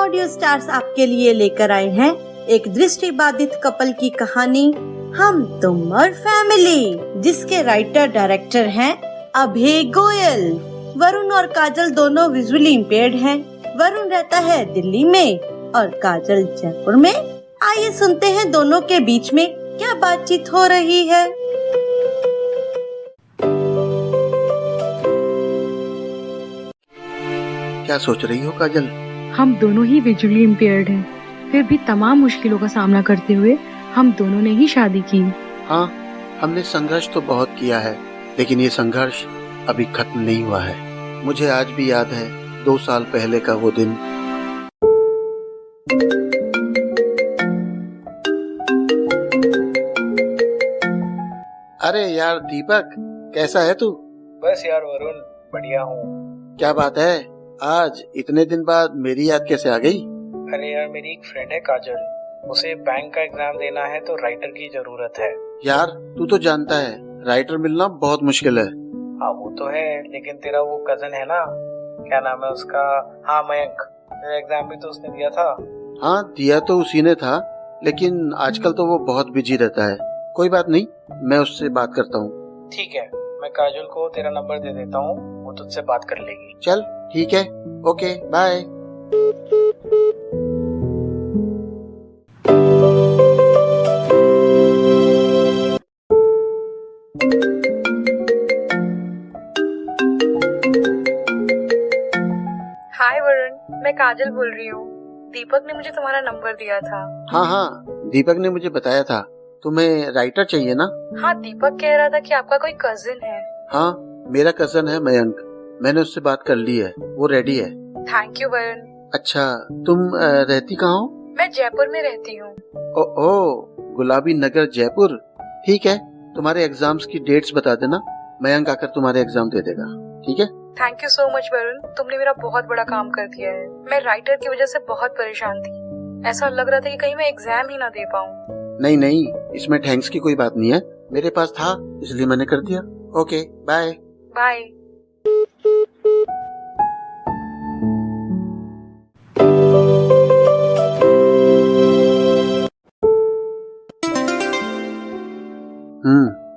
Audio stars आपके लिए लेकर आए हैं एक दृष्टिबाधित कपल की कहानी हम तुम और फैमिली, जिसके राइटर डायरेक्टर हैं अभय गोयल। वरुण और काजल दोनों विजुअली इम्पेयर्ड हैं। वरुण रहता है दिल्ली में और काजल जयपुर में। आइए सुनते हैं दोनों के बीच में क्या बातचीत हो रही है। क्या सोच रही हो काजल? हम दोनों ही विजुअली इम्पेयर्ड हैं, फिर भी तमाम मुश्किलों का सामना करते हुए हम दोनों ने ही शादी की। हाँ, हमने संघर्ष तो बहुत किया है, लेकिन ये संघर्ष अभी खत्म नहीं हुआ है। मुझे आज भी याद है 2 साल पहले का वो दिन। अरे यार दीपक, कैसा है तू? बस यार वरुण, बढ़िया हूँ। क्या बात है, आज इतने दिन बाद मेरी याद कैसे आ गई? अरे यार, मेरी एक फ्रेंड है काजल, उसे बैंक का एग्जाम देना है तो राइटर की जरूरत है। यार तू तो जानता है राइटर मिलना बहुत मुश्किल है। हाँ वो तो है, लेकिन तेरा वो कजन है ना, क्या नाम है उसका? हाँ मयंक, तेरा एग्जाम भी तो उसने दिया था। हाँ दिया तो उसी ने था, लेकिन आजकल तो वो बहुत बिजी रहता है। कोई बात नहीं, मैं उससे बात करता हूँ। ठीक है, मैं काजल को तेरा नंबर दे देता हूँ, वो तुझसे बात कर लेगी। चल ठीक है, ओके बाय। हाय वरुण, मैं काजल बोल रही हूँ। दीपक ने मुझे तुम्हारा नंबर दिया था। हाँ, दीपक ने मुझे बताया था। तुम्हें राइटर चाहिए ना? हाँ, दीपक कह रहा था कि आपका कोई कजिन है। हाँ, मेरा कजन है मयंक, मैंने उससे बात कर ली है, वो रेडी है। Thank you Varun. अच्छा, तुम रहती कहाँ हो? मैं जयपुर में रहती हूँ। ओ, गुलाबी नगर जयपुर। ठीक है, तुम्हारे एग्जाम्स की डेट्स बता देना, मयंक आकर तुम्हारे एग्जाम दे देगा। ठीक है? Thank you so much Varun, तुमने मेरा बहुत बड़ा काम कर दिया है। मैं राइटर की वजह से बहुत परेशान थी। ऐसा लग रहा था कि कहीं मैं एग्जाम ही ना दे पाऊँ। नहीं, इसमें थैंक्स की कोई बात नहीं है, मेरे पास था इसलिए मैंने कर दिया। Okay bye. बाय।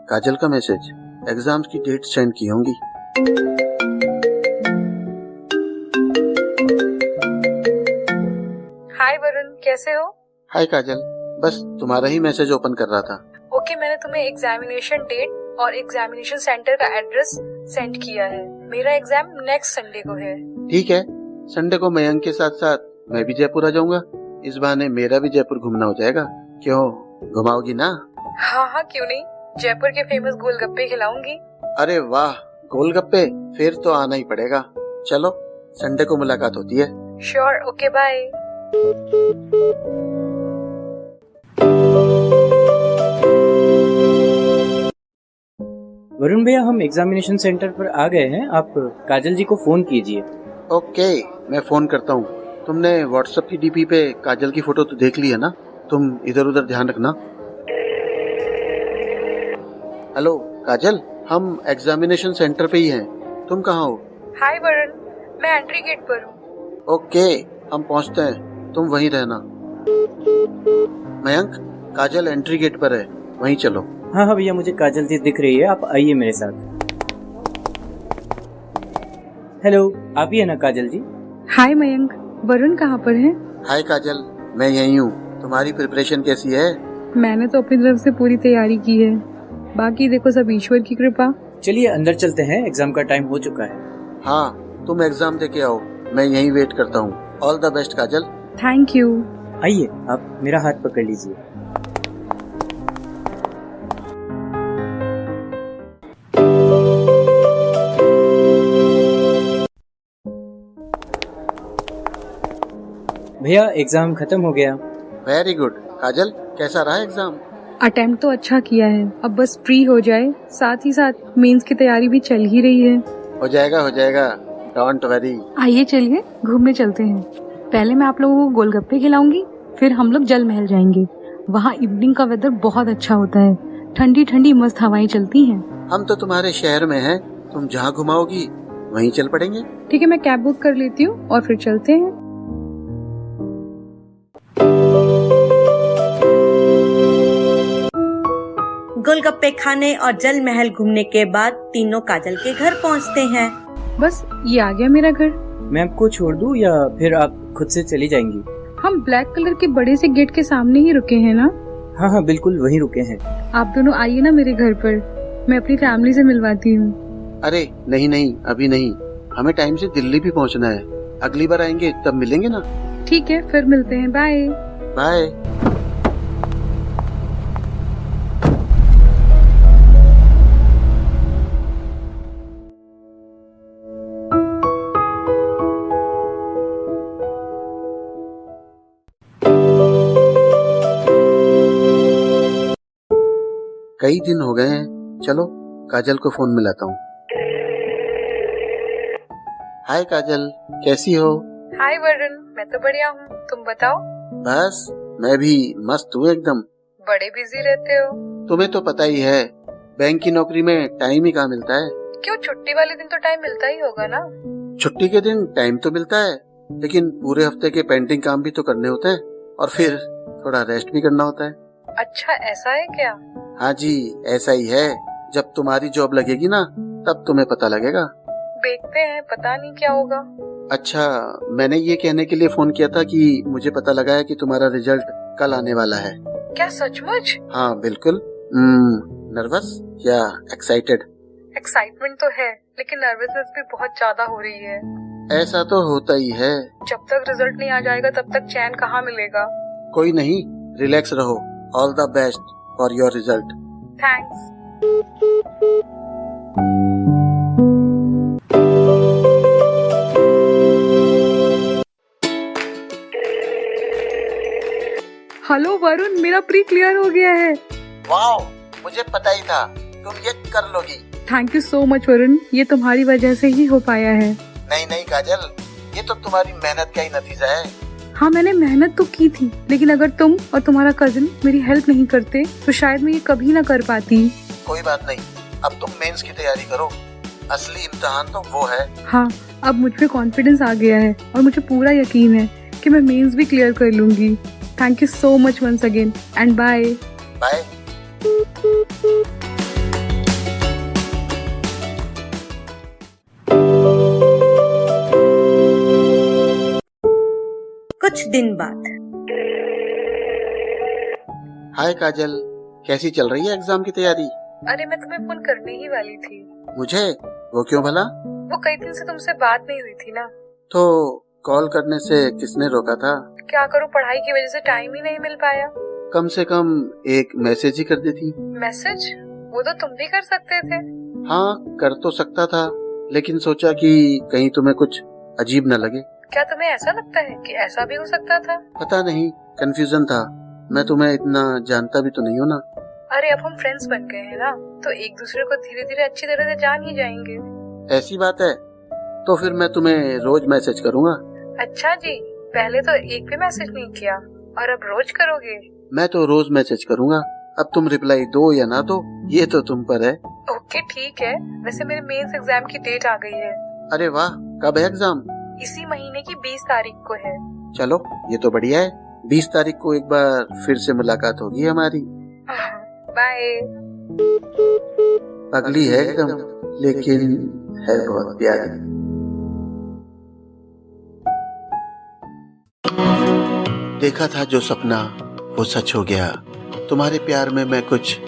काजल का मैसेज, एग्जाम्स की डेट सेंड की होंगी। हाय वरुण, कैसे हो? हाय काजल, बस तुम्हारा ही मैसेज ओपन कर रहा था। ओके, मैंने तुम्हें एग्जामिनेशन डेट और एग्जामिनेशन सेंटर का एड्रेस सेंड किया है। मेरा एग्जाम नेक्स्ट संडे को है। ठीक है, संडे को मयंक के साथ साथ मैं भी जयपुर आ जाऊंगा। इस बहाने मेरा भी जयपुर घूमना हो जाएगा। क्यों, घुमाओगी ना? हाँ, क्यों नहीं। जयपुर के फेमस गोलगप्पे खिलाऊंगी। अरे वाह, गोलगप्पे, फिर तो आना ही पड़ेगा। चलो, संडे को मुलाकात होती है। Sure, okay bye. वरुण भैया, हम एग्जामिनेशन सेंटर पर आ गए हैं, आप काजल जी को फोन कीजिए। ओके, मैं फोन करता हूँ। तुमने व्हाट्सएप की डीपी पे काजल की फोटो तो देख ली है ना? तुम इधर उधर ध्यान रखना। हेलो काजल, हम एग्जामिनेशन सेंटर पे ही हैं। तुम कहाँ हो? हाय वरुण, मैं एंट्री गेट पर हूँ। ओके, हम पहुँचते हैं, तुम वहीं रहना। मयंक, काजल एंट्री गेट पर है, वहीं चलो। हाँ भैया, मुझे काजल जी दिख रही है, आप आइए मेरे साथ। हेलो, आप ही है ना काजल जी? हाय मयंक, वरुण कहाँ पर है? हाय काजल, मैं यहीं हूँ। तुम्हारी प्रिपरेशन कैसी है? मैंने तो अपनी तरफ से पूरी तैयारी की है, बाकी देखो सब ईश्वर की कृपा। चलिए अंदर चलते हैं, एग्जाम का टाइम हो चुका है। हाँ, तुम एग्जाम दे के आओ, मैं यहीं वेट करता हूँ। All the best Kajal. Thank you. आइए, आप मेरा हाथ पकड़ लीजिए। भैया, एग्जाम खत्म हो गया। Very good. काजल, कैसा रहा एग्जाम? अटेम्प्ट तो अच्छा किया है, अब बस फ्री हो जाए। साथ ही साथ मेंस की तैयारी भी चल ही रही है। हो जाएगा, डोंट वरी। आइए चलिए घूमने चलते हैं। पहले मैं आप लोगों को गोलगप्पे खिलाऊंगी, फिर हम लोग जल महल जाएंगे। वहाँ इवनिंग का वेदर बहुत अच्छा होता है, ठंडी ठंडी मस्त हवाएं चलती हैं। हम तो तुम्हारे शहर में हैं, तुम जहाँ घुमाओगी वहीं चल पड़ेंगे। ठीक है, मैं कैब बुक कर लेती हूँ और फिर चलते हैं। गोलगप्पे खाने और जल महल घूमने के बाद तीनों काजल के घर पहुंचते हैं। बस ये आ गया मेरा घर। मैं आपको छोड़ दूं या फिर आप खुद से चली जाएंगी? हम ब्लैक कलर के बड़े से गेट के सामने ही रुके हैं ना? हाँ हाँ बिल्कुल वहीं रुके हैं। आप दोनों आइए ना मेरे घर पर, मैं अपनी फैमिली से मिलवाती हूँ। अरे नहीं नहीं, अभी नहीं, हमें टाइम से दिल्ली भी पहुंचना है। अगली बार आएंगे तब मिलेंगे ना। ठीक है, फिर मिलते हैं। Bye bye. कई दिन हो गए हैं, चलो काजल को फोन मिलाता हूँ। हाय काजल, कैसी हो? हाय वरुण, मैं तो बढ़िया हूँ, तुम बताओ। बस मैं भी मस्त हूँ एकदम। बड़े बिजी रहते हो। तुम्हें तो पता ही है, बैंक की नौकरी में टाइम ही कहाँ मिलता है। क्यों, छुट्टी वाले दिन तो टाइम मिलता ही होगा ना? छुट्टी के दिन टाइम तो मिलता है, लेकिन पूरे हफ्ते के पेंडिंग काम भी तो करने होते हैं और फिर थोड़ा रेस्ट भी करना होता है। अच्छा, ऐसा है क्या? हाँ जी, ऐसा ही है। जब तुम्हारी जॉब लगेगी ना, तब तुम्हें पता लगेगा। देखते हैं, पता नहीं क्या होगा। अच्छा, मैंने ये कहने के लिए फोन किया था कि मुझे पता लगा है कि तुम्हारा रिजल्ट कल आने वाला है। क्या सचमुच? हाँ बिल्कुल। नर्वस या एक्साइटेड? एक्साइटमेंट तो है, लेकिन नर्वसनेस भी बहुत ज्यादा हो रही है। ऐसा तो होता ही है। जब तक रिजल्ट नहीं आ जाएगा तब तक चैन कहाँ मिलेगा। कोई नहीं, रिलैक्स रहो। All the best for your result. Thanks. Hello Varun, मेरा प्री क्लियर हो गया है। वाओ, मुझे पता ही था तुम ये कर लोगी। Thank you so much Varun, ये तुम्हारी वजह से ही हो पाया है। नहीं नहीं काजल, ये तो तुम्हारी मेहनत का ही नतीजा है। हाँ, मैंने मेहनत तो की थी, लेकिन अगर तुम और तुम्हारा कजिन मेरी हेल्प नहीं करते तो शायद मैं ये कभी ना कर पाती। कोई बात नहीं, अब तुम मेंस की तैयारी करो, असली इम्तिहान तो वो है। हाँ, अब मुझ पे कॉन्फिडेंस आ गया है और मुझे पूरा यकीन है कि मैं मेंस भी क्लियर कर लूंगी। Thank you so much once again and bye. Bye. कुछ दिन बाद। हाय काजल, कैसी चल रही है एग्जाम की तैयारी? अरे, मैं तुम्हें फोन करने ही वाली थी। मुझे? वो क्यों भला? वो कई दिन से तुमसे बात नहीं हुई थी ना। तो कॉल करने से किसने रोका था? क्या करूँ, पढ़ाई की वजह से टाइम ही नहीं मिल पाया। कम से कम एक मैसेज ही कर देती। मैसेज? वो तो तुम भी कर सकते थे। हाँ, कर तो सकता था, लेकिन सोचा कि कहीं तुम्हें कुछ अजीब न लगे। क्या तुम्हें ऐसा लगता है कि ऐसा भी हो सकता था? पता नहीं, कंफ्यूजन था। मैं तुम्हें इतना जानता भी तो नहीं हूँ ना। अरे, अब हम फ्रेंड्स बन गए हैं ना, तो एक दूसरे को धीरे धीरे अच्छी तरह से जान ही जाएंगे। ऐसी बात है, तो फिर मैं तुम्हें रोज मैसेज करूँगा। अच्छा जी, पहले तो एक भी मैसेज नहीं किया और अब रोज करोगे? मैं तो रोज मैसेज करूँगा, अब तुम रिप्लाई दो या ना दो ये तो तुम पर है। ओके ठीक है। वैसे मेरे मेंस एग्जाम की डेट आ गई है। अरे वाह, कब है एग्जाम? इसी महीने की 20 तारीख को है। चलो ये तो बढ़िया है, 20 तारीख को एक बार फिर से मुलाकात होगी हमारी। बाय। पगली है एकदम, लेकिन है बहुत प्यारी। देखा था जो सपना वो सच हो गया, तुम्हारे प्यार में मैं कुछ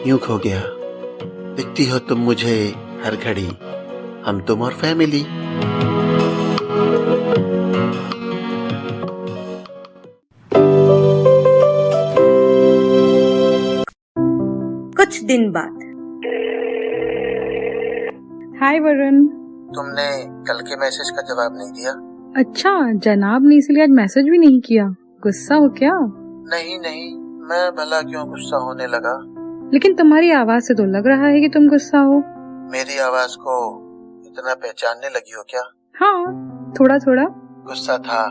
यूं खो गया। दिखती हो तुम मुझे हर घड़ी, हम तुम और फैमिली। कुछ दिन बाद। हाय वरुण। तुमने कल के मैसेज का जवाब नहीं दिया? अच्छा, जनाब ने इसलिए आज मैसेज भी नहीं किया। गुस्सा हो क्या? नहीं नहीं, मैं भला क्यों गुस्सा होने लगा। लेकिन तुम्हारी आवाज से तो लग रहा है कि तुम गुस्सा हो। मेरी आवाज को इतना पहचानने लगी हो क्या? हाँ, थोड़ा थोड़ा। गुस्सा था,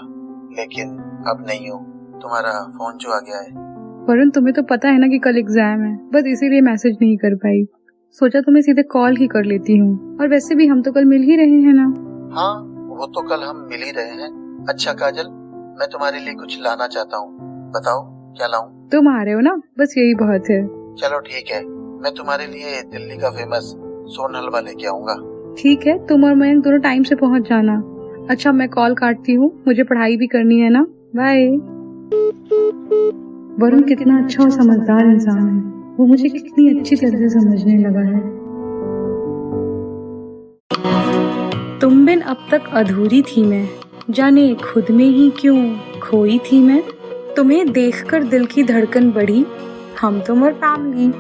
लेकिन अब नहीं हूँ। तुम्हारा फोन जो आ गया है। वरुण, तुम्हें तो पता है ना कि कल एग्जाम है, बस इसीलिए मैसेज नहीं कर पाई। सोचा तुम्हें सीधे कॉल ही कर लेती हूँ। और वैसे भी हम तो कल मिल ही रहे हैं ना। हाँ, वो तो कल हम मिल ही रहे हैं। अच्छा काजल, मैं तुम्हारे लिए कुछ लाना चाहता हूँ, बताओ क्या लाऊं? तुम आ रहे हो ना, बस यही बहुत है। चलो ठीक है, मैं तुम्हारे लिए दिल्ली का फेमस सोन हलवा लेके आऊंगा। ठीक है, तुम और मयंक दोनों टाइम से पहुंच जाना। अच्छा, मैं कॉल काटती हूँ, मुझे पढ़ाई भी करनी है ना। बाय। वरुण कितना अच्छा और समझदार इंसान है, वो मुझे कितनी अच्छी तरह से समझने लगा है। तुम बिन अब तक अधूरी थी मैं, जाने खुद में ही क्यों खोई थी मैं। तुम्हें देखकर दिल की धड़कन बढ़ी, हम तुम और फैमिली।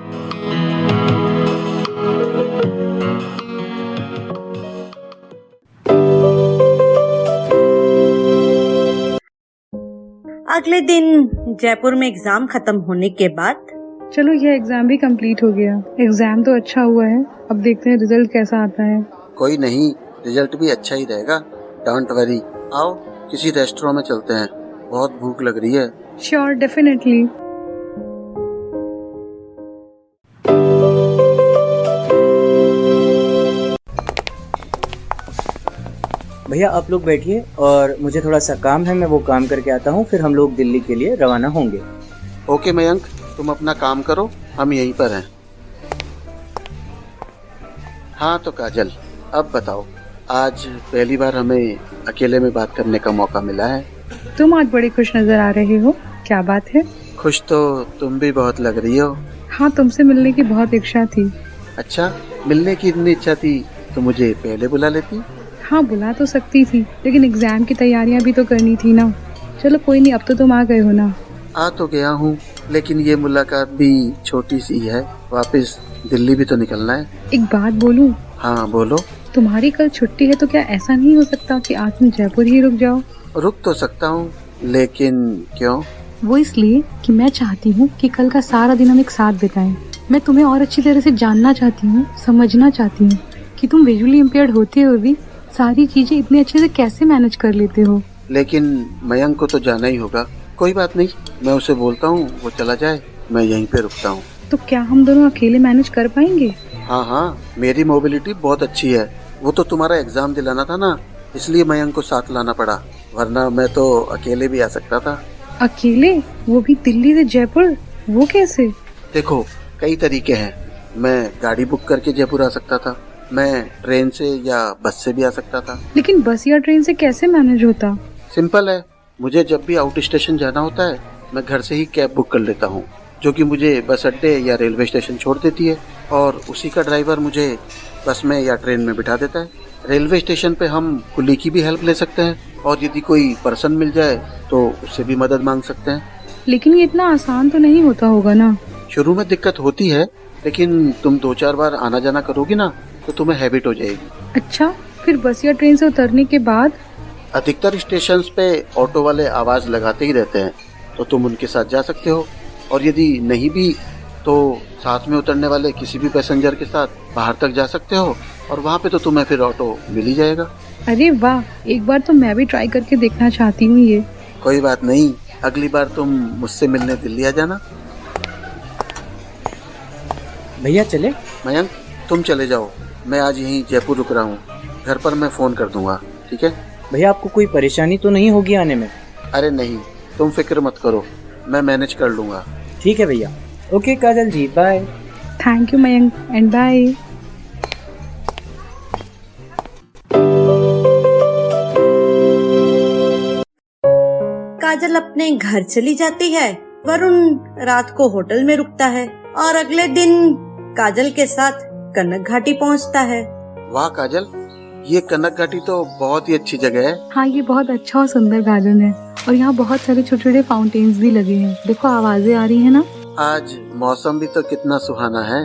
अगले दिन जयपुर में एग्जाम खत्म होने के बाद चलो, यह एग्जाम भी कंप्लीट हो गया। एग्जाम तो अच्छा हुआ है, अब देखते हैं रिजल्ट कैसा आता है। कोई नहीं, रिजल्ट भी अच्छा ही रहेगा, डोंट वरी। आओ किसी रेस्टोरेंट में चलते हैं, बहुत भूख लग रही है। Sure, definitely. भैया आप लोग बैठिए और मुझे थोड़ा सा काम है, मैं वो काम करके आता हूँ, फिर हम लोग दिल्ली के लिए रवाना होंगे। ओके मयंक, तुम अपना काम करो, हम यहीं पर हैं। हाँ तो काजल, अब बताओ, आज पहली बार हमें अकेले में बात करने का मौका मिला है। तुम आज बड़े खुश नजर आ रहे हो, क्या बात है? खुश तो तुम भी बहुत लग रही हो। हाँ, तुमसे मिलने की बहुत इच्छा थी। अच्छा, मिलने की इतनी इच्छा थी तो मुझे पहले बुला लेती। हाँ, बुला तो सकती थी, लेकिन एग्जाम की तैयारियां भी तो करनी थी ना। चलो कोई नहीं, अब तो तुम आ गए हो ना। आ तो गया हूँ, लेकिन ये मुलाकात भी छोटी सी है, वापस दिल्ली भी तो निकलना है। एक बात बोलूं? हाँ बोलो। तुम्हारी कल छुट्टी है, तो क्या ऐसा नहीं हो सकता कि आज तुम जयपुर ही रुक जाओ? रुक तो सकता हूँ, लेकिन क्यों? वो इसलिए कि मैं चाहती हूँ कि कल का सारा दिन हम एक साथ बिताएं। मैं तुम्हें और अच्छी तरह से जानना चाहती हूँ, समझना चाहती हूँ कि तुम विजुअली इम्पेयर्ड होते हुए भी सारी चीजें इतने अच्छे से कैसे मैनेज कर लेते हो। लेकिन मयंक को तो जाना ही होगा। कोई बात नहीं, मैं उसे बोलता हूँ वो चला जाए, मैं यहीं पे रुकता हूँ। तो क्या हम दोनों अकेले मैनेज कर पाएंगे? हाँ हाँ, मेरी मोबिलिटी बहुत अच्छी है। वो तो तुम्हारा एग्जाम दिलाना था ना, इसलिए मयंक को साथ लाना पड़ा, वरना मैं तो अकेले भी आ सकता था। अकेले? वो भी दिल्ली से जयपुर? वो कैसे? देखो, कई तरीके हैं। मैं गाड़ी बुक करके जयपुर आ सकता था, मैं ट्रेन से या बस से भी आ सकता था। लेकिन बस या ट्रेन से कैसे मैनेज होता? सिंपल है, मुझे जब भी आउट स्टेशन जाना होता है, मैं घर से ही कैब बुक कर लेता हूँ, जो कि मुझे बस अड्डे या रेलवे स्टेशन छोड़ देती है, और उसी का ड्राइवर मुझे बस में या ट्रेन में बिठा देता है। रेलवे स्टेशन पे हम कुली की भी हेल्प ले सकते हैं, और यदि कोई पर्सन मिल जाए तो उससे भी मदद मांग सकते हैं। लेकिन ये इतना आसान तो नहीं होता होगा ना? शुरू में दिक्कत होती है, लेकिन तुम 2-4 बार आना जाना करोगी ना, तो तुम्हें हैबिट हो जाएगी। अच्छा, फिर बस या ट्रेन से उतरने के बाद? अधिकतर स्टेशन पे ऑटो वाले आवाज लगाते ही रहते हैं, तो तुम उनके साथ जा सकते हो, और यदि नहीं भी तो साथ में उतरने वाले किसी भी पैसेंजर के साथ बाहर तक जा सकते हो, और वहाँ पे तो तुम्हें फिर ऑटो मिल ही जाएगा। अरे वाह, एक बार तो मैं भी ट्राई करके देखना चाहती हूँ ये। कोई बात नहीं, अगली बार तुम मुझसे मिलने दिल्ली आ जाना। भैया चले? मयंक, तुम चले जाओ, मैं आज यहीं जयपुर रुक रहा हूँ, घर पर मैं फोन कर दूंगा, ठीक है? भैया आपको कोई परेशानी तो नहीं होगी आने में? अरे नहीं, तुम फिक्र मत करो, मैं मैनेज कर लूंगा। ठीक है भैया। Okay Kajal ji, bye. Thank you Mayank, and bye. Kajal अपने घर चली जाती है, वरुण रात को होटल में रुकता है, और अगले दिन काजल के साथ कनक घाटी पहुंचता है। वाह काजल, ये कनक घाटी तो बहुत ही अच्छी जगह है। हाँ, ये बहुत अच्छा और सुंदर गार्डन है, और यहाँ बहुत सारे छोटे छोटे फाउंटेन्स भी लगे हैं। देखो, आवाजें आ रही है ना। आज मौसम भी तो कितना सुहाना है।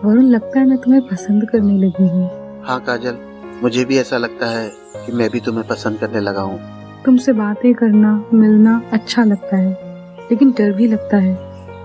वरुण, लगता है मैं तुम्हें पसंद करने लगी हूँ। हाँ काजल, मुझे भी ऐसा लगता है कि मैं भी तुम्हें पसंद करने लगा हूँ। तुमसे बातें करना, मिलना अच्छा लगता है, लेकिन डर भी लगता है।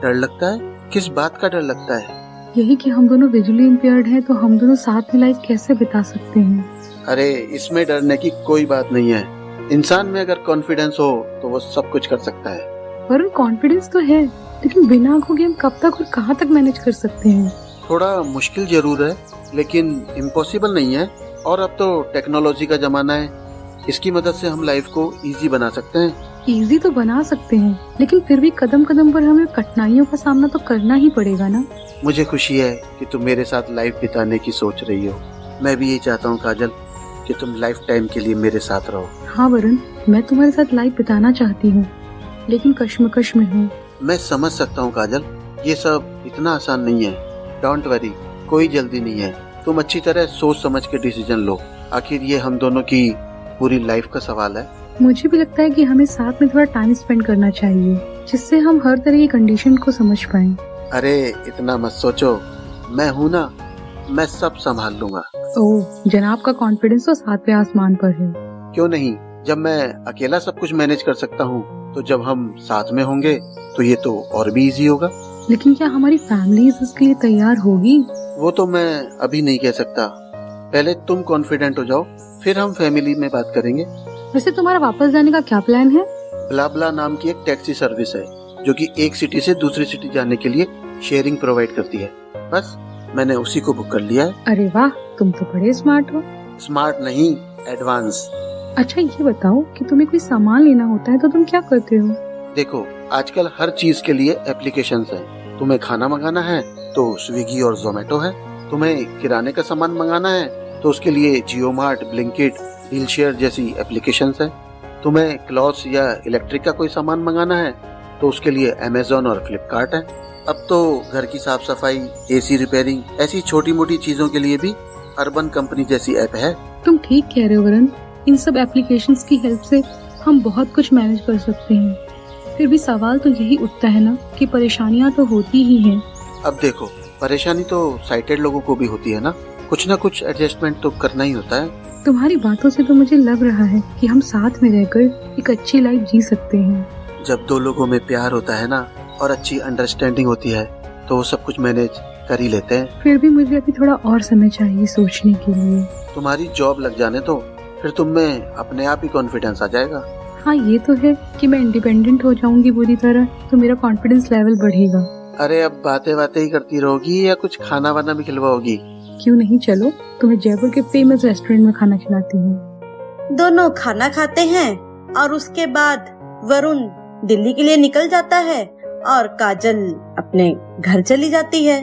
डर लगता है? किस बात का डर लगता है? यही कि हम दोनों विजुअली इम्पेयर्ड हैं, तो हम दोनों साथ में लाइफ कैसे बिता सकते हैं। अरे इसमें डरने की कोई बात नहीं है। इंसान में अगर कॉन्फिडेंस हो तो वो सब कुछ कर सकता है। वरुण, कॉन्फिडेंस तो है, लेकिन बिना आंखों के हम कब तक और कहाँ तक मैनेज कर सकते हैं? थोड़ा मुश्किल जरूर है, लेकिन इम्पॉसिबल नहीं है। और अब तो टेक्नोलॉजी का जमाना है, इसकी मदद से हम लाइफ को इजी बना सकते हैं। इजी तो बना सकते हैं, लेकिन फिर भी कदम कदम पर हमें कठिनाइयों का सामना तो करना ही पड़ेगा ना। मुझे खुशी है कि तुम मेरे साथ लाइफ बिताने की सोच रही हो। मैं भी यही चाहता हूँ काजल कि तुम लाइफ टाइम के लिए मेरे साथ रहो। हाँ वरुण, मैं तुम्हारे साथ लाइफ बिताना चाहती हूँ, लेकिन कश्मकश में हूँ। मैं समझ सकता हूँ काजल, ये सब इतना आसान नहीं है। डोंट वरी, कोई जल्दी नहीं है। तुम अच्छी तरह सोच समझ के डिसीजन लो। आखिर ये हम दोनों की पूरी लाइफ का सवाल है। मुझे भी लगता है कि हमें साथ में थोड़ा टाइम स्पेंड करना चाहिए, जिससे हम हर तरह की कंडीशन को समझ पाएं। अरे इतना मत सोचो, मैं हूँ ना, मैं सब संभाल लूंगा। ओह, जनाब का कॉन्फिडेंस तो 7वें आसमान पर है। क्यों नहीं, जब मैं अकेला सब कुछ मैनेज कर सकता हूँ तो जब हम साथ में होंगे तो ये तो और भी इजी होगा। लेकिन क्या हमारी फैमिली इसके लिए तैयार होगी? वो तो मैं अभी नहीं कह सकता। पहले तुम कॉन्फिडेंट हो जाओ, फिर हम फैमिली में बात करेंगे। वैसे तुम्हारा वापस जाने का क्या प्लान है? ब्लाब्ला नाम की एक टैक्सी सर्विस है जो कि एक सिटी से दूसरी सिटी जाने के लिए शेयरिंग प्रोवाइड करती है। बस मैंने उसी को बुक कर लिया है। अरे वाह, तुम तो बड़े स्मार्ट हो। स्मार्ट नहीं, एडवांस। अच्छा ये बताओ कि तुम्हें कोई सामान लेना होता है तो तुम क्या करते हो? देखो, आजकल हर चीज के लिए एप्लीकेशंस हैं। तुम्हें खाना मंगाना है तो स्विगी और जोमेटो है। तुम्हें किराने का सामान मंगाना है तो उसके लिए जियो मार्ट, ब्लिंकिट, डील शेयर जैसी एप्लीकेशंस है। तुम्हें क्लॉथ्स या इलेक्ट्रिक का कोई सामान मंगाना है तो उसके लिए अमेजोन और फ्लिपकार्ट है। अब तो घर की साफ सफाई, एसी रिपेयरिंग, ऐसी छोटी मोटी चीजों के लिए भी अर्बन कंपनी जैसी ऐप है। तुम ठीक कह रहे हो वरुण, इन सब एप्लीकेशंस की हेल्प से हम बहुत कुछ मैनेज कर सकते हैं। फिर भी सवाल तो यही उठता है ना कि परेशानियां तो होती ही हैं। अब देखो, परेशानी तो साइटेड लोगों को भी होती है ना, कुछ ना कुछ एडजस्टमेंट तो करना ही होता है। तुम्हारी बातों से तो मुझे लग रहा है कि हम साथ में रहकर एक अच्छी लाइफ जी सकते हैं। जब दो लोगों में प्यार होता है ना और अच्छी अंडरस्टैंडिंग होती है तो वो सब कुछ मैनेज कर ही लेते हैं। फिर भी मुझे अभी थोड़ा और समय चाहिए सोचने के लिए। तुम्हारी जॉब लग जाने तो फिर तुम में अपने आप ही कॉन्फिडेंस आ जाएगा। हाँ ये तो है कि मैं इंडिपेंडेंट हो जाऊंगी पूरी तरह, तो मेरा कॉन्फिडेंस लेवल बढ़ेगा। अरे अब बातें बातें ही करती रहोगी या कुछ खाना वाना भी खिलवाओगी? क्यों नहीं, चलो तुम्हें जयपुर के फेमस रेस्टोरेंट में खाना खिलाती हूँ। दोनों खाना खाते हैं और उसके बाद वरुण दिल्ली के लिए निकल जाता है और काजल अपने घर चली जाती है।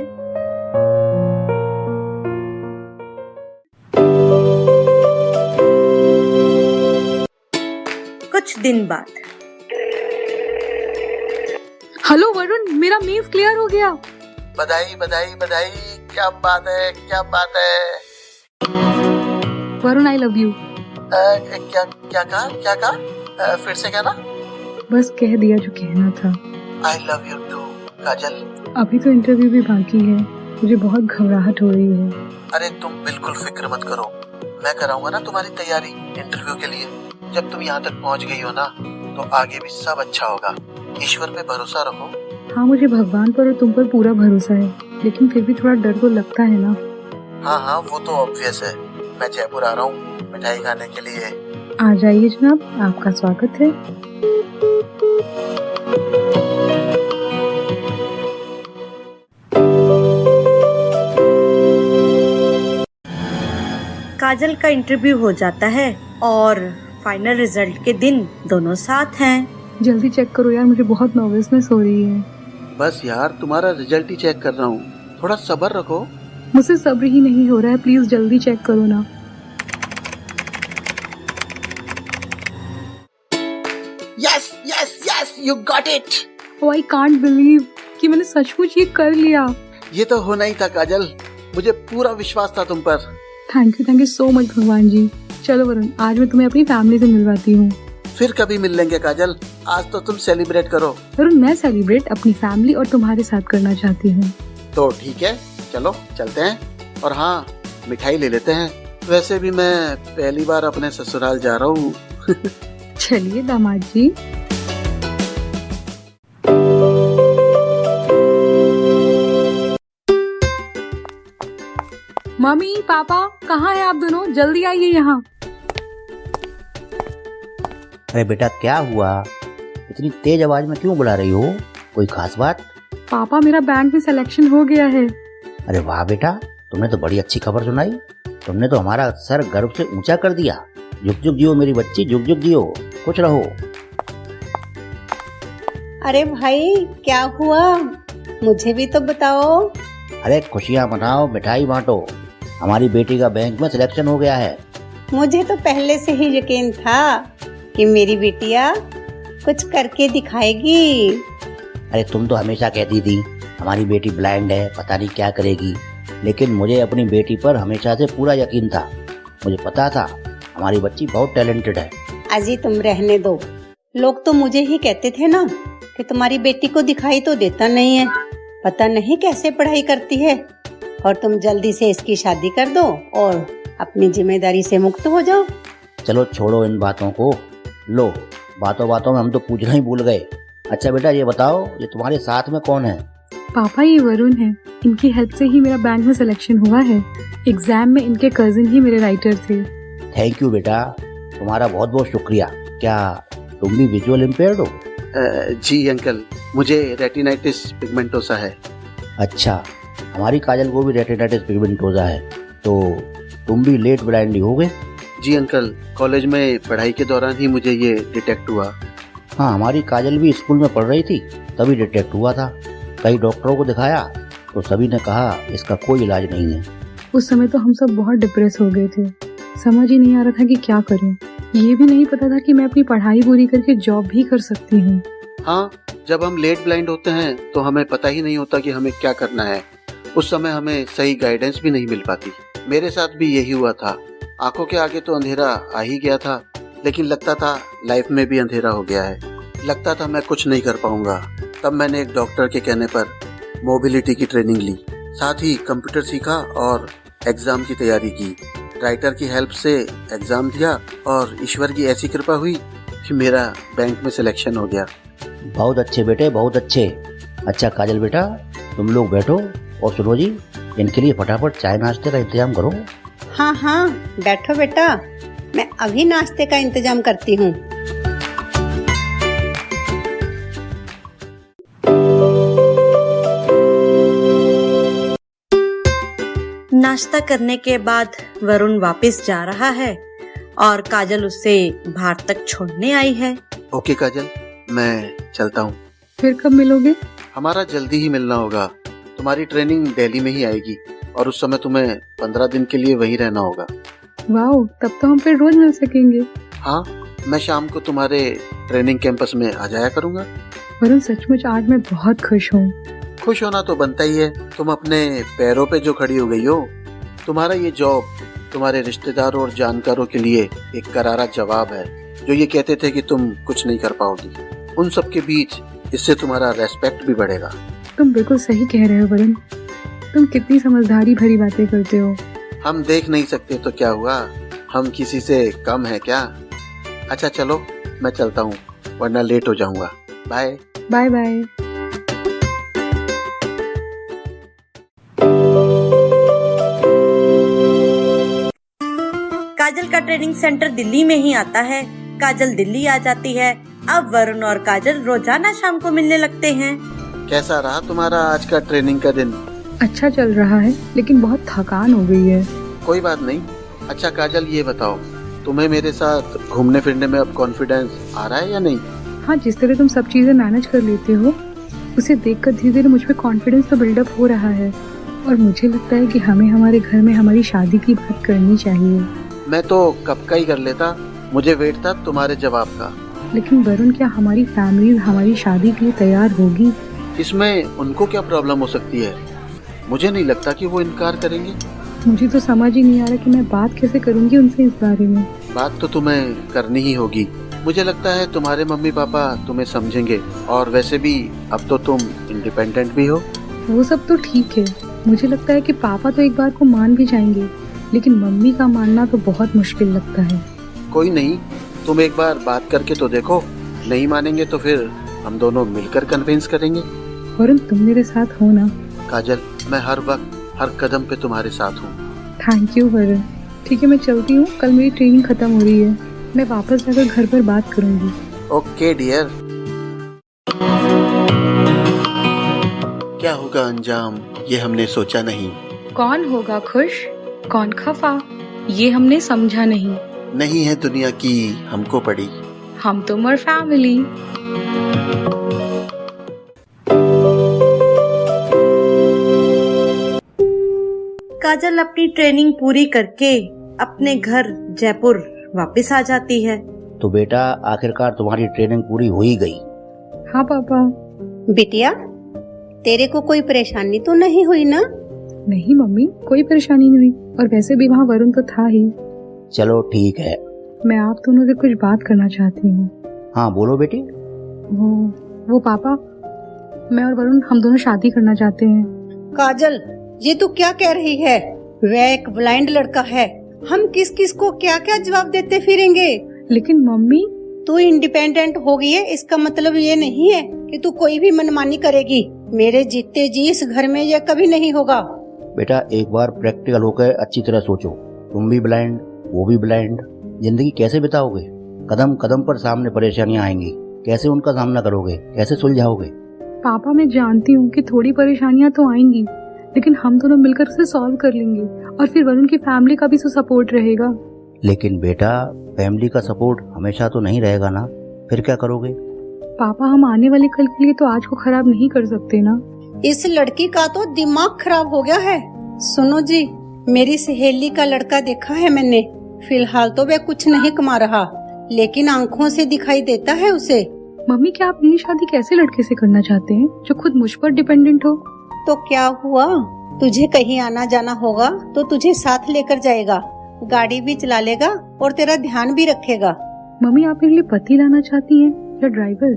कुछ दिन बाद। हेलो वरुण, मेरा मेंस क्लियर हो गया। बधाई बधाई बधाई, क्या बात है, क्या बात है। Varun I love you. क्या क्या कहा, क्या कहा? फिर से कहना। बस कह दिया जो कहना था। आई लव यू टू काजल। अभी तो इंटरव्यू भी बाकी है, मुझे बहुत घबराहट हो रही है। अरे तुम बिल्कुल फिक्र मत करो, मैं कराऊंगा ना तुम्हारी तैयारी इंटरव्यू के लिए। जब तुम यहाँ तक पहुँच गई हो ना तो आगे भी सब अच्छा होगा। ईश्वर पे भरोसा रखो। हाँ मुझे भगवान पर और तुम पर पूरा भरोसा है, लेकिन फिर भी थोड़ा डर तो लगता है ना। हाँ हाँ, वो तो ऑब्वियस है। मैं जयपुर आ रहा हूँ मिठाई खाने के लिए। आ जाइए जनाब, आपका स्वागत है। काजल का इंटरव्यू हो जाता है और फाइनल रिजल्ट के दिन दोनों साथ हैं। जल्दी चेक करो यार, मुझे बहुत नर्वसनेस हो रही है। बस यार, तुम्हारा रिजल्ट ही चेक कर रहा हूँ, थोड़ा सब्र रखो। मुझसे सब्र ही नहीं हो रहा है, प्लीज जल्दी चेक करो ना। Yes yes yes, you got it. Oh I can't believe कि मैंने सचमुच ये कर लिया। ये तो होना ही था काजल, मुझे पूरा विश्वास था तुम पर। थैंक यू सो मच भगवान जी। चलो वरुण, आज मैं तुम्हें अपनी फैमिली से मिलवाती हूँ। फिर कभी मिल लेंगे काजल, आज तो तुम सेलिब्रेट करो। वरुण, मैं सेलिब्रेट अपनी फैमिली और तुम्हारे साथ करना चाहती हूँ। तो ठीक है, चलो चलते हैं। और हाँ, मिठाई ले लेते हैं। वैसे भी मैं पहली बार अपने ससुराल जा रहा हूँ। चलिए दामाद जी। मम्मी पापा कहाँ हैं आप दोनों, जल्दी आइए यहाँ। अरे बेटा क्या हुआ, इतनी तेज आवाज में क्यों बुला रही हो? कोई खास बात? पापा मेरा बैंक में सिलेक्शन हो गया है। अरे वाह बेटा, तुमने तो बड़ी अच्छी खबर सुनाई। तुमने तो हमारा सर गर्व से ऊंचा कर दिया। जुग जुग जियो मेरी बच्ची, जुग जुग जियो, खुश रहो। अरे भाई क्या हुआ, मुझे भी तो बताओ। अरे खुशियाँ मनाओ, मिठाई बांटो। हमारी बेटी का बैंक में सिलेक्शन हो गया है। मुझे तो पहले से ही यकीन था कि मेरी बेटिया कुछ करके दिखाएगी। अरे तुम तो हमेशा कहती थी हमारी बेटी ब्लाइंड है, पता नहीं क्या करेगी, लेकिन मुझे अपनी बेटी पर हमेशा से पूरा यकीन था। मुझे पता था हमारी बच्ची बहुत टैलेंटेड है। अजी तुम रहने दो, लोग तो मुझे ही कहते थे ना कि तुम्हारी बेटी को दिखाई तो देता नहीं है, पता नहीं कैसे पढ़ाई करती है, और तुम जल्दी से इसकी शादी कर दो और अपनी जिम्मेदारी से मुक्त हो जाओ। चलो छोड़ो इन बातों को। लो, बातों बातों में हम तो पूछना ही भूल गए। अच्छा बेटा ये बताओ, ये तुम्हारे साथ में कौन है? पापा ये वरुण है, इनकी हेल्प से ही मेरा बैंक में सिलेक्शन हुआ है। एग्जाम में इनके कजिन ही मेरे राइटर थे। थैंक यू बेटा, तुम्हारा बहुत बहुत शुक्रिया। क्या तुम भी विजुअल इम्पेयर्ड हो? जी अंकल, मुझे रेटिनाइटिस पिगमेंटोसा है। अच्छा, हमारी काजल को भी रेटिनाइटिस पिगमेंटोसा है, तो तुम भी लेट ब्लाइंड हो गए? जी अंकल, कॉलेज में पढ़ाई के दौरान ही मुझे ये डिटेक्ट हुआ। हाँ, हमारी काजल भी स्कूल में पढ़ रही थी तभी डिटेक्ट हुआ था। कई डॉक्टरों को दिखाया तो सभी ने कहा इसका कोई इलाज नहीं है। उस समय तो हम सब बहुत डिप्रेस हो गए थे, समझ ही नहीं आ रहा था कि क्या करूं। ये भी नहीं पता था कि मैं अपनी पढ़ाई पूरी करके जॉब भी कर सकती हूँ। हाँ, जब हम लेट ब्लाइंड होते हैं तो हमें पता ही नहीं होता कि हमें क्या करना है। उस समय हमें सही गाइडेंस भी नहीं मिल पाती। मेरे साथ भी यही हुआ था। आंखों के आगे तो अंधेरा आ ही गया था, लेकिन लगता था लाइफ में भी अंधेरा हो गया है। लगता था मैं कुछ नहीं कर पाऊंगा। तब मैंने एक डॉक्टर के कहने पर मोबिलिटी की ट्रेनिंग ली, साथ ही कंप्यूटर सीखा और एग्जाम की तैयारी की। राइटर की हेल्प से एग्जाम दिया और ईश्वर की ऐसी कृपा हुई कि मेरा बैंक में सिलेक्शन हो गया। बहुत अच्छे बेटे, बहुत अच्छे। अच्छा काजल बेटा, तुम लोग बैठो और सुनो जी, इनके लिए फटाफट चाय नाश्ते का इंतजाम करो। हाँ हाँ बैठो बेटा, मैं अभी नाश्ते का इंतजाम करती हूँ। नाश्ता करने के बाद वरुण वापस जा रहा है और काजल उसे बाहर तक छोड़ने आई है। ओके काजल, मैं चलता हूँ। फिर कब मिलोगे? हमारा जल्दी ही मिलना होगा। तुम्हारी ट्रेनिंग दिल्ली में ही आएगी और उस समय तुम्हें 15 दिन के लिए वहीं रहना होगा। वाओ, तब तो हम फिर रोज मिल सकेंगे। हाँ, मैं शाम को तुम्हारे ट्रेनिंग कैंपस में आ जाया करूँगा। वरुण सचमुच आज मैं बहुत खुश हूँ। खुश होना तो बनता ही है, तुम अपने पैरों पे जो खड़ी हो गई हो। तुम्हारा ये जॉब तुम्हारे रिश्तेदारों और जानकारों के लिए एक करारा जवाब है, जो ये कहते थे कि तुम कुछ नहीं कर पाओगी। उन सब के बीच इससे तुम्हारा रेस्पेक्ट भी बढ़ेगा। तुम बिल्कुल सही कह रहे हो वरुण, तुम कितनी समझदारी भरी बातें करते हो। हम देख नहीं सकते तो क्या हुआ, हम किसी से कम है क्या? अच्छा चलो, मैं चलता हूँ वरना लेट हो जाऊंगा। Bye bye bye. काजल का ट्रेनिंग सेंटर दिल्ली में ही आता है। काजल दिल्ली आ जाती है। अब वरुण और काजल रोजाना शाम को मिलने लगते हैं। कैसा रहा तुम्हारा आज का ट्रेनिंग का दिन? अच्छा चल रहा है, लेकिन बहुत थकान हो गई है। कोई बात नहीं। अच्छा काजल, ये बताओ, तुम्हें मेरे साथ घूमने फिरने में अब कॉन्फिडेंस आ रहा है या नहीं? हाँ, जिस तरह तुम सब चीजें मैनेज कर लेते हो, उसे देखकर धीरे धीरे मुझ में कॉन्फिडेंस तो बिल्डअप हो रहा है, और मुझे लगता है कि हमें हमारे घर में हमारी शादी की बात करनी चाहिए। मैं तो कब का ही कर लेता, मुझे वेट था तुम्हारे जवाब का। लेकिन वरुण, क्या हमारी फैमिली हमारी शादी के लिए तैयार होगी? इसमें उनको क्या प्रॉब्लम हो सकती है? मुझे नहीं लगता कि वो इनकार करेंगे। मुझे तो समझ ही नहीं आ रहा कि मैं बात कैसे करूंगी उनसे इस बारे में। बात तो तुम्हें करनी ही होगी। मुझे लगता है तुम्हारे मम्मी पापा तुम्हें समझेंगे, और वैसे भी अब तो तुम इंडिपेंडेंट भी हो। वो सब तो ठीक है, मुझे लगता है कि पापा तो एक बार को मान भी जाएंगे, लेकिन मम्मी का मानना तो बहुत मुश्किल लगता है। कोई नहीं, तुम एक बार बात करके तो देखो। नहीं मानेंगे तो फिर हम दोनों मिलकर कन्विंस करेंगे। वरुण, तुम मेरे साथ हो ना? काजल, मैं हर वक्त हर कदम पे तुम्हारे साथ हूँ। Thank you Varun. ठीक है, मैं चलती हूँ, कल मेरी ट्रेनिंग खत्म हो रही है। मैं वापस जाकर घर पर बात करूंगी। Okay dear. क्या होगा अंजाम, ये हमने सोचा नहीं। कौन होगा खुश, कौन खफा, ये हमने समझा नहीं। नहीं है दुनिया की हमको पड़ी, हम तुम और फैमिली। काजल अपनी ट्रेनिंग पूरी करके अपने घर जयपुर वापस आ जाती है। तो बेटा आखिरकार तुम्हारी ट्रेनिंग पूरी हो ही गई। हाँ पापा। बिटिया, तेरे को कोई परेशानी तो नहीं हुई ना? नहीं मम्मी, कोई परेशानी नहीं हुई, और वैसे भी वहाँ वरुण तो था ही। चलो ठीक है। मैं आप दोनों से कुछ बात करना चाहती हूँ। हाँ बोलो बेटी। वो पापा, मैं और वरुण हम दोनों शादी करना चाहते हैं। काजल, ये तू क्या कह रही है? वह एक ब्लाइंड लड़का है, हम किस किस को क्या क्या जवाब देते फिरेंगे? लेकिन मम्मी, तू इंडिपेंडेंट हो गई है, इसका मतलब ये नहीं है कि तू कोई भी मनमानी करेगी। मेरे जीते जी इस घर में यह कभी नहीं होगा। बेटा एक बार प्रैक्टिकल होकर अच्छी तरह सोचो। तुम भी ब्लाइंड, वो भी ब्लाइंड, जिंदगी कैसे बिताओगे? कदम कदम पर सामने परेशानियां आएंगी, कैसे उनका सामना करोगे, कैसे सुलझाओगे? पापा मैं जानती हूँ कि थोड़ी परेशानियाँ तो आएंगी, लेकिन हम दोनों मिलकर उसे सॉल्व कर लेंगे, और फिर वरुण की फैमिली का भी तो सपोर्ट रहेगा। लेकिन बेटा फैमिली का सपोर्ट हमेशा तो नहीं रहेगा ना, फिर क्या करोगे? पापा हम आने वाले कल के लिए तो आज को खराब नहीं कर सकते ना। इस लड़की का तो दिमाग खराब हो गया है। सुनो जी, मेरी सहेली का लड़का देखा है मैंने। फिलहाल तो वह कुछ नहीं कमा रहा, लेकिन आंखों से दिखाई देता है उसे। मम्मी क्या आप मेरी शादी कैसे लड़के से करना चाहते हैं जो खुद मुझ पर डिपेंडेंट हो? तो क्या हुआ, तुझे कहीं आना जाना होगा तो तुझे साथ लेकर जाएगा, गाड़ी भी चला लेगा और तेरा ध्यान भी रखेगा। मम्मी आप मेरे लिए पति लाना चाहती हैं या ड्राइवर?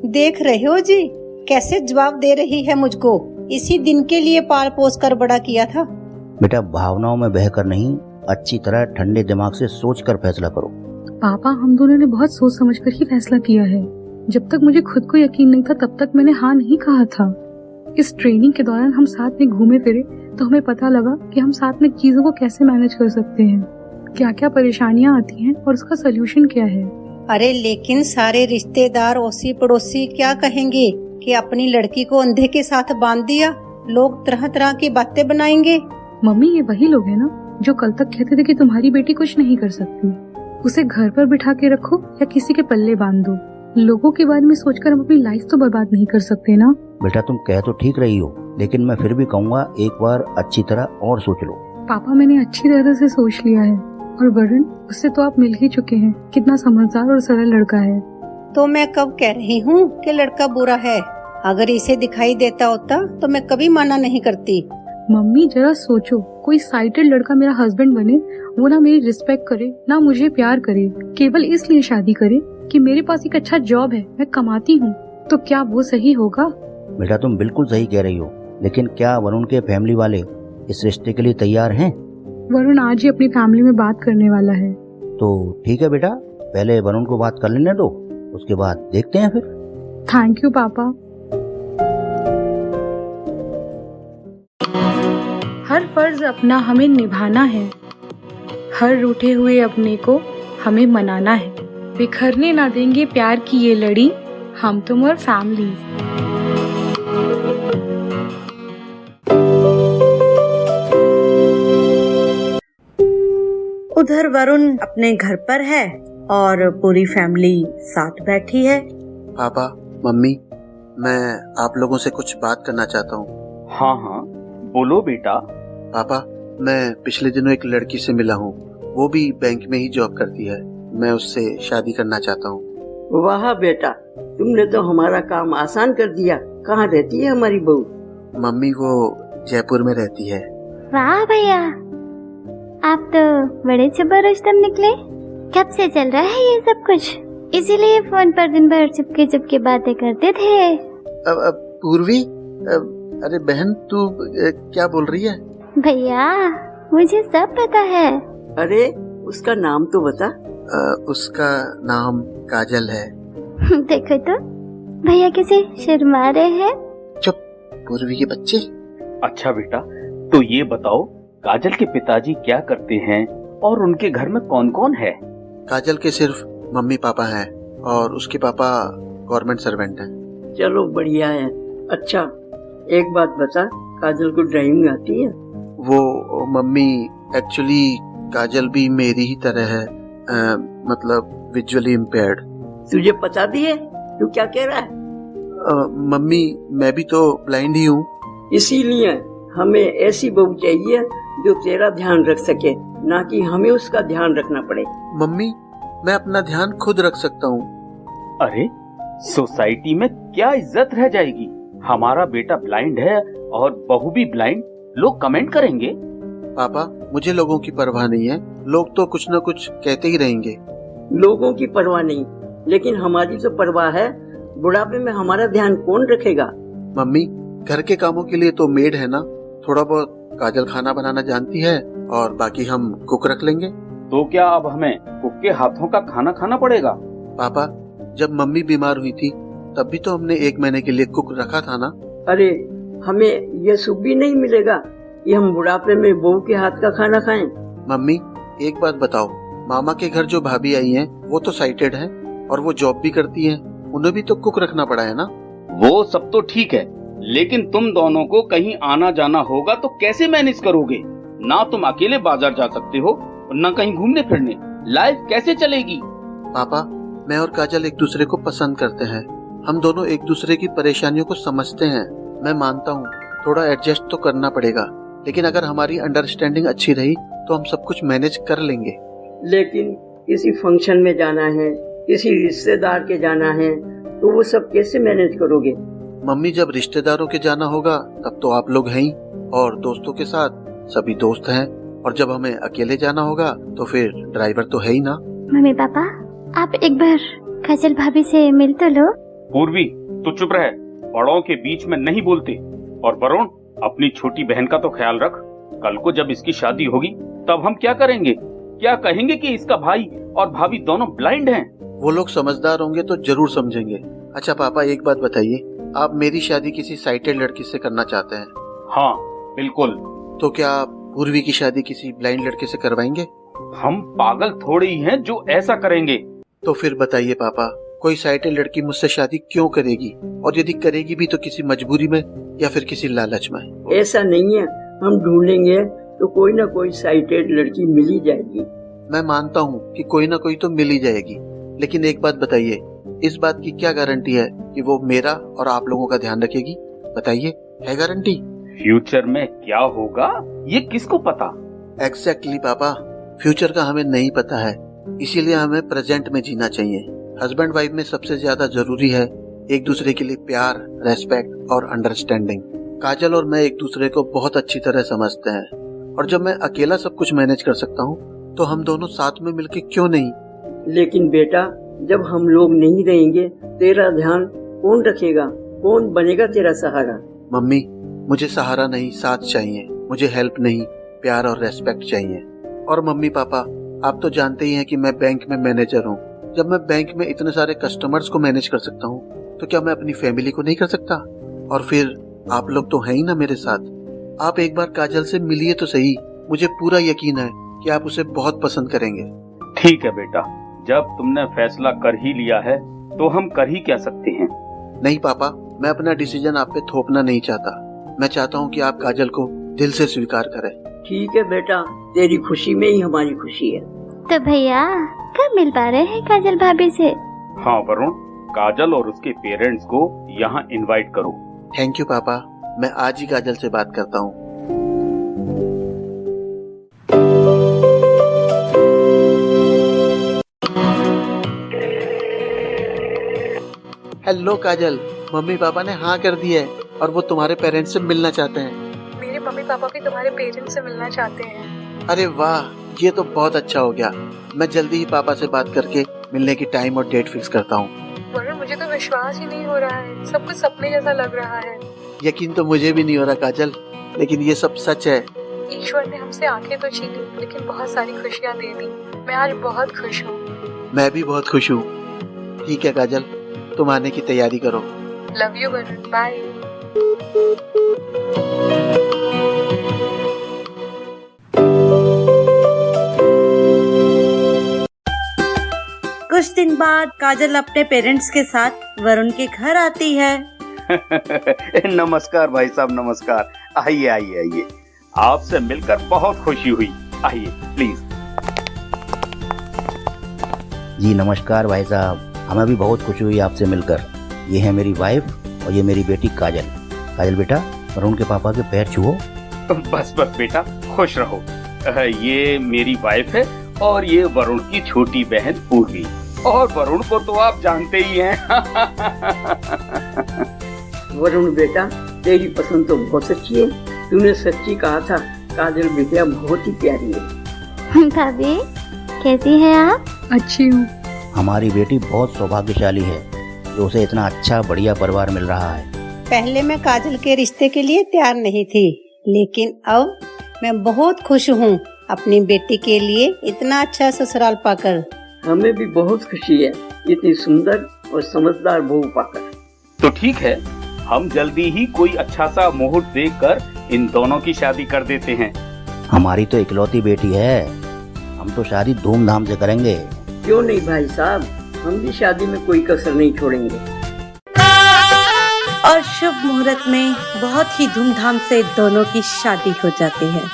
देख रहे हो जी कैसे जवाब दे रही है मुझको। इसी दिन के लिए पाल पोस कर बड़ा किया था। बेटा भावनाओं में बहकर नहीं, अच्छी तरह ठंडे दिमाग से सोच कर फैसला करो। पापा हम दोनों ने बहुत सोच समझ कर ही फैसला किया है। जब तक मुझे खुद को यकीन नहीं था तब तक मैंने हाँ नहीं कहा था। इस ट्रेनिंग के दौरान हम साथ में घूमे फिरे तो हमें पता लगा कि हम साथ में चीजों को कैसे मैनेज कर सकते हैं, क्या क्या परेशानियाँ आती हैं और उसका सोल्यूशन क्या है। अरे लेकिन सारे रिश्तेदार ओसी पड़ोसी क्या कहेंगे कि अपनी लड़की को अंधे के साथ बांध दिया। लोग तरह तरह की बातें बनाएंगे। मम्मी ये वही लोग हैं ना जो कल तक कहते थे कि तुम्हारी बेटी कुछ नहीं कर सकती, उसे घर पर बिठा के रखो या किसी के पल्ले बांध दो। लोगों के बारे में सोचकर हम अपनी लाइफ तो बर्बाद नहीं कर सकते ना। बेटा तुम कह तो ठीक रही हो, लेकिन मैं फिर भी कहूँगा एक बार अच्छी तरह और सोच लो। पापा मैंने अच्छी तरह से सोच लिया है, और वरुण उससे तो आप मिल ही चुके हैं, कितना समझदार और सरल लड़का है। तो मैं कब कह रही हूँ कि लड़का बुरा है? अगर इसे दिखाई देता होता तो मैं कभी मना नहीं करती। मम्मी जरा सोचो, कोई साइटेड लड़का मेरा हस्बैंड बने, वो ना मेरी रिस्पेक्ट करे ना मुझे प्यार करे, केवल इसलिए शादी करे कि मेरे पास एक अच्छा जॉब है, मैं कमाती हूँ, तो क्या वो सही होगा? बेटा तुम बिल्कुल सही कह रही हो, लेकिन क्या वरुण के फैमिली वाले इस रिश्ते के लिए तैयार हैं? वरुण आज ही अपनी फैमिली में बात करने वाला है। तो ठीक है बेटा, पहले वरुण को बात कर लेने दो, उसके बाद देखते हैं फिर। थैंक यू पापा। हर फर्ज अपना हमें निभाना है, हर रूठे हुए अपने को हमें मनाना है, बिखरने ना देंगे प्यार की ये लड़ी, हम तुम और फैमिली। उधर वरुण अपने घर पर है और पूरी फैमिली साथ बैठी है। पापा, मम्मी, मैं आप लोगों से कुछ बात करना चाहता हूँ। हाँ हाँ बोलो बेटा। पापा, मैं पिछले दिनों एक लड़की से मिला हूँ, वो भी बैंक में ही जॉब करती है। मैं उससे शादी करना चाहता हूँ। वाह बेटा, तुमने तो हमारा काम आसान कर दिया। कहाँ रहती है हमारी बहू? मम्मी वो जयपुर में रहती है। वाह भैया, आप तो बड़े जबरदस्त निकले। कब से चल रहा है ये सब कुछ? इसीलिए फोन पर दिन भर चुपके चुपके बातें करते थे। अब पूर्वी, अरे बहन तू क्या बोल रही है? भैया मुझे सब पता है। अरे उसका नाम तो बता। उसका नाम काजल है। देखो तो भैया कैसे शर्मा रहे हैं। चुप पूर्वी के बच्चे। अच्छा बेटा, तो ये बताओ काजल के पिताजी क्या करते हैं और उनके घर में कौन कौन है? काजल के सिर्फ मम्मी पापा हैं और उसके पापा गवर्नमेंट सर्वेंट हैं। चलो बढ़िया है। अच्छा एक बात बता, काजल को ड्राइविंग आती है? वो मम्मी एक्चुअली काजल भी मेरी ही तरह है, मतलब विजुअली इम्पेयर्ड। तुझे पता भी है तू क्या कह रहा है? मम्मी मैं भी तो ब्लाइंड ही हूँ। इसीलिए हमें ऐसी बहू चाहिए जो तेरा ध्यान रख सके, ना कि हमें उसका ध्यान रखना पड़े। मम्मी, मैं अपना ध्यान खुद रख सकता हूँ। अरे, सोसाइटी में क्या इज्जत रह जाएगी? हमारा बेटा ब्लाइंड है और बहू भी ब्लाइंड, लोग कमेंट करेंगे। पापा, मुझे लोगों की परवाह नहीं है, लोग तो कुछ न कुछ कहते ही रहेंगे। लोगों की परवाह नहीं, लेकिन हमारी तो परवाह है। बुढ़ापे में हमारा ध्यान कौन रखेगा? मम्मी, घर के कामों के लिए तो मेड है ना, थोड़ा बहुत काजल खाना बनाना जानती है और बाकी हम कुक रख लेंगे। तो क्या अब हमें कुक के हाथों का खाना खाना पड़ेगा? पापा, जब मम्मी बीमार हुई थी तब भी तो हमने 1 महीने के लिए कुक रखा था ना। अरे, हमें यह सुख भी नहीं मिलेगा कि हम बुढ़ापे में बहू के हाथ का खाना खाएं। मम्मी, एक बात बताओ, मामा के घर जो भाभी आई हैं, वो तो साइटेड हैं और वो जॉब भी करती हैं, उन्हें भी तो कुक रखना पड़ा है ना। वो सब तो ठीक है, लेकिन तुम दोनों को कहीं आना जाना होगा तो कैसे मैनेज करोगे? ना तुम अकेले बाजार जा सकते हो और ना कहीं घूमने फिरने, लाइफ कैसे चलेगी? पापा, मैं और काजल एक दूसरे को पसंद करते हैं, हम दोनों एक दूसरे की परेशानियों को समझते हैं। मैं मानता हूँ थोड़ा एडजस्ट तो करना पड़ेगा, लेकिन अगर हमारी अंडरस्टैंडिंग अच्छी रही तो हम सब कुछ मैनेज कर लेंगे। लेकिन किसी फंक्शन में जाना है, किसी रिश्तेदार के जाना है, तो वो सब कैसे मैनेज करोगे? मम्मी, जब रिश्तेदारों के जाना होगा तब तो आप लोग हैं ही, और दोस्तों के साथ सभी दोस्त हैं, और जब हमें अकेले जाना होगा तो फिर ड्राइवर तो है ही ना। मम्मी पापा, आप एक बार काजल भाभी से मिल तो लो। पूर्वी, तू चुप रह, बड़ों के बीच में नहीं बोलते। और वरुण, अपनी छोटी बहन का तो ख्याल रख, कल को जब इसकी शादी होगी तब हम क्या करेंगे? क्या कहेंगे कि इसका भाई और भाभी दोनों ब्लाइंड हैं? वो लोग समझदार होंगे तो जरूर समझेंगे। अच्छा पापा, एक बात बताइए, आप मेरी शादी किसी साइटेड लड़की से करना चाहते हैं? हाँ, बिल्कुल। तो क्या आप पूर्वी की शादी किसी ब्लाइंड लड़के से करवाएंगे? हम पागल थोड़े ही हैं जो ऐसा करेंगे। तो फिर बताइए पापा, कोई साइटेड लड़की मुझसे शादी क्यों करेगी? और यदि करेगी भी तो किसी मजबूरी में या फिर किसी लालच में? ऐसा नहीं है, हम ढूंढेंगे तो कोई ना कोई साइटेड लड़की मिल ही जाएगी। मैं मानता हूँ कि कोई ना कोई तो मिल ही जाएगी, लेकिन एक बात बताइए, इस बात की क्या गारंटी है कि वो मेरा और आप लोगों का ध्यान रखेगी? बताइए, है गारंटी? फ्यूचर में क्या होगा ये किसको पता? एग्जैक्टली पापा, फ्यूचर का हमें नहीं पता है, इसीलिए हमें प्रेजेंट में जीना चाहिए। हस्बैंड वाइफ में सबसे ज्यादा जरूरी है एक दूसरे के लिए प्यार, रेस्पेक्ट और अंडरस्टैंडिंग। काजल और मैं एक दूसरे को बहुत अच्छी तरह समझते हैं, और जब मैं अकेला सब कुछ मैनेज कर सकता हूँ तो हम दोनों साथ में मिलके क्यों नहीं? लेकिन बेटा, जब हम लोग नहीं रहेंगे, तेरा ध्यान कौन रखेगा? कौन बनेगा तेरा सहारा? मम्मी, मुझे सहारा नहीं, साथ चाहिए। मुझे हेल्प नहीं, प्यार और रेस्पेक्ट चाहिए। और मम्मी पापा, आप तो जानते ही हैं कि मैं बैंक में मैनेजर हूँ। जब मैं बैंक में इतने सारे कस्टमर्स को मैनेज कर सकता हूँ तो क्या मैं अपनी फैमिली को नहीं कर सकता? और फिर आप लोग तो हैं ही ना मेरे साथ। आप एक बार काजल से मिलिए तो सही, मुझे पूरा यकीन है कि आप उसे बहुत पसंद करेंगे। ठीक है बेटा, जब तुमने फैसला कर ही लिया है तो हम कर ही क्या सकते हैं। नहीं पापा, मैं अपना डिसीजन आप पे थोपना नहीं चाहता। मैं चाहता हूँ कि आप काजल को दिल से स्वीकार करें। ठीक है बेटा, तेरी खुशी में ही हमारी खुशी है। तो भैया, कब मिल पा रहे हैं काजल भाभी से? हाँ वरुण, काजल और उसके पेरेंट्स को यहाँ इनवाइट करो। थैंक यू पापा, मैं आज ही काजल से बात करता हूँ। हेलो काजल, मम्मी पापा ने हाँ कर दी है और वो तुम्हारे पेरेंट्स से मिलना चाहते हैं। मेरे मम्मी पापा भी तुम्हारे पेरेंट्स से मिलना चाहते हैं। अरे वाह, ये तो बहुत अच्छा हो गया। मैं जल्दी ही पापा से बात करके मिलने की टाइम और डेट फिक्स करता हूँ। वरुण, मुझे तो विश्वास ही नहीं हो रहा है, सब कुछ सपने जैसा लग रहा है। यकीन तो मुझे भी नहीं हो रहा काजल, लेकिन ये सब सच है। ईश्वर ने हमसे आंखें तो छीनी, लेकिन बहुत सारी खुशियाँ दे दी। मैं आज बहुत खुश हूँ। मैं भी बहुत खुश हूँ। ठीक है काजल, तुम आने की तैयारी करो। Love you Varun, bye. कुछ दिन बाद काजल अपने पेरेंट्स के साथ वरुण के घर आती है। नमस्कार भाई साहब, नमस्कार। आइए आइए आइए, आपसे मिलकर बहुत खुशी हुई। आइए प्लीज। जी नमस्कार भाई साहब, हमें भी बहुत खुशी हुई आपसे मिलकर। ये है मेरी वाइफ और ये मेरी बेटी काजल। काजल बेटा, वरुण के पापा के पैर छुओ। बस बस बेटा, खुश रहो। ये मेरी वाइफ है और ये वरुण की छोटी बहन पूर्वी। और वरुण को तो आप जानते ही हैं। वरुण बेटा, तेरी पसंद तो बहुत अच्छी है। तूने सच्ची कहा था, काजल बिटिया बहुत ही प्यारी है। भाभी कैसी है आप? अच्छी हूँ। हमारी बेटी बहुत सौभाग्यशाली है जो उसे इतना अच्छा बढ़िया परिवार मिल रहा है। पहले मैं काजल के रिश्ते के लिए तैयार नहीं थी, लेकिन अब मैं बहुत खुश हूँ अपनी बेटी के लिए इतना अच्छा ससुराल पाकर। हमें भी बहुत खुशी है इतनी सुंदर और समझदार बहू पाकर। तो ठीक है, हम जल्दी ही कोई अच्छा सा मुहूर्त देखकर इन दोनों की शादी कर देते हैं। हमारी तो इकलौती बेटी है, हम तो शादी धूमधाम से करेंगे। क्यों नहीं भाई साहब, हम भी शादी में कोई कसर नहीं छोड़ेंगे। और शुभ मुहूर्त में बहुत ही धूमधाम से दोनों की शादी हो जाती है।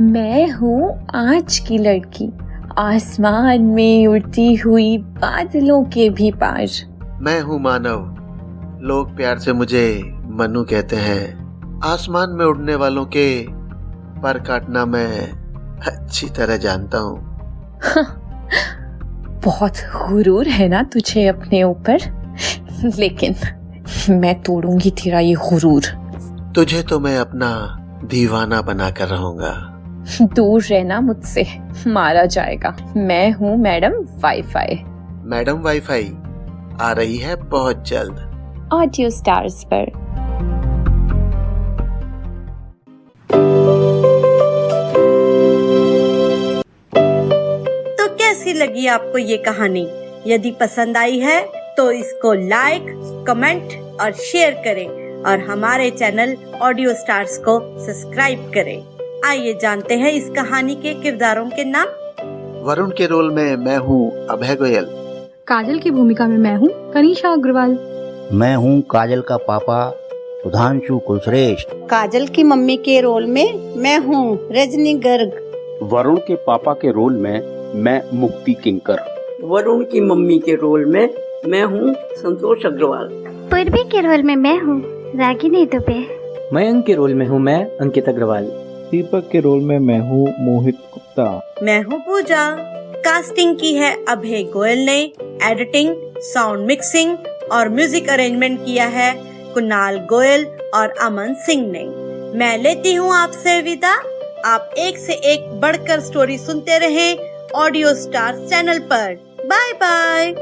मैं हूँ आज की लड़की, आसमान में उड़ती हुई बादलों के भी पार। मैं हूँ मानव, लोग प्यार से मुझे मनु कहते हैं। आसमान में उड़ने वालों के पर काटना मैं अच्छी तरह जानता हूँ। बहुत गुरूर है ना तुझे अपने ऊपर, लेकिन मैं तोड़ूंगी तेरा ये गुरूर। तुझे तो मैं अपना दीवाना बना कर रहूंगा। दूर रहना मुझसे, मारा जाएगा। मैं हूँ मैडम वाईफाई। मैडम वाईफाई आ रही है बहुत जल्द ऑडियो स्टार्स पर। तो कैसी लगी आपको ये कहानी? यदि पसंद आई है तो इसको लाइक, कमेंट और शेयर करें और हमारे चैनल ऑडियो स्टार्स को सब्सक्राइब करें। आइए जानते हैं इस कहानी के किरदारों के नाम। वरुण के रोल में मैं हूँ अभय गोयल। काजल की भूमिका में मैं हूँ कनीषा अग्रवाल। मैं हूँ काजल का पापा सुधांशु कुलश्रेष्ठ। काजल की मम्मी के रोल में मैं हूँ रजनी गर्ग। वरुण के पापा के रोल में मैं मुक्ति किंकर। वरुण की मम्मी के रोल में मैं हूँ संतोष अग्रवाल। पूर्वी के रोल में मैं हूँ रागिनी दुबे। मयंक के रोल में हूँ मैं अंकित अग्रवाल। दीपक के रोल में मैं हूँ मोहित गुप्ता। मैं हूँ पूजा। कास्टिंग की है अभय गोयल ने। एडिटिंग, साउंड मिक्सिंग और म्यूजिक अरेंजमेंट किया है कुणाल गोयल और अमन सिंह ने। मैं लेती हूँ आपसे विदा। आप एक से एक बढ़कर स्टोरी सुनते रहें ऑडियो स्टार चैनल पर। Bye bye.